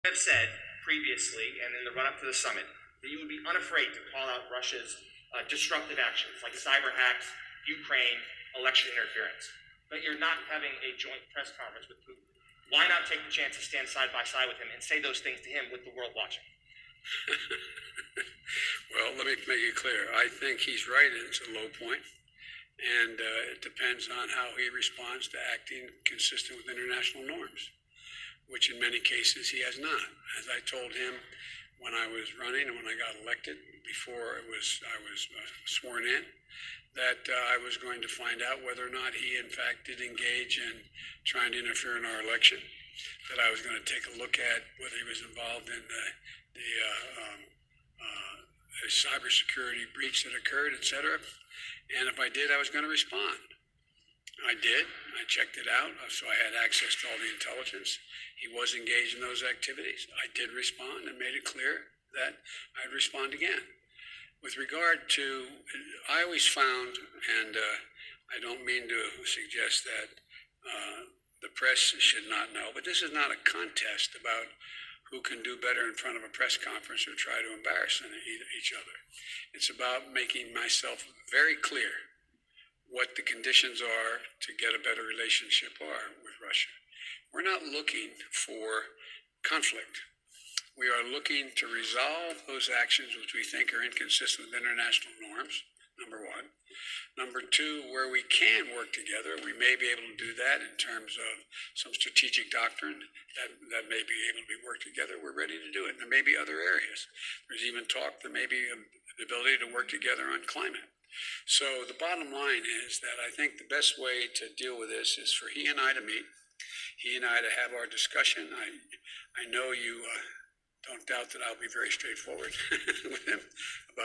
Have said previously and in the run up to the summit that you would be unafraid to call out Russia's destructive actions like cyber hacks, Ukraine, election interference. But you're not having a joint press conference with Putin. Why not take the chance to stand side by side with him and say those things to him with the world watching? Well, let me make it clear. I think he's right. It's a low point, and it depends on how he responds to acting consistent with international norms, which in many cases he has not. As I told him when I was running and when I got elected, before I was sworn in, that I was going to find out whether or not he in fact did engage in trying to interfere in our election, that I was going to take a look at whether he was involved in the cybersecurity breach that occurred, etc. And if I did, I was going to respond. I did. I checked it out, so I had access to all the intelligence. He was engaged in those activities. I did respond and made it clear that I'd respond again. With regard to, I always found, and I don't mean to suggest that the press should not know, but this is not a contest about who can do better in front of a press conference or try to embarrass each other. It's about making myself very clear what the conditions are to get a better relationship are with Russia. We're not looking for conflict. We are looking to resolve those actions which we think are inconsistent with international norms, number one. Number two, where we can work together, we may be able to do that in terms of some strategic doctrine that may be able to be worked together. We're ready to do it. There may be other areas. There's even talk, there may be the ability to work together on climate. So the bottom line is that I think the best way to deal with this is for he and I to meet, he and I to have our discussion. I know you don't doubt that I'll be very straightforward with him about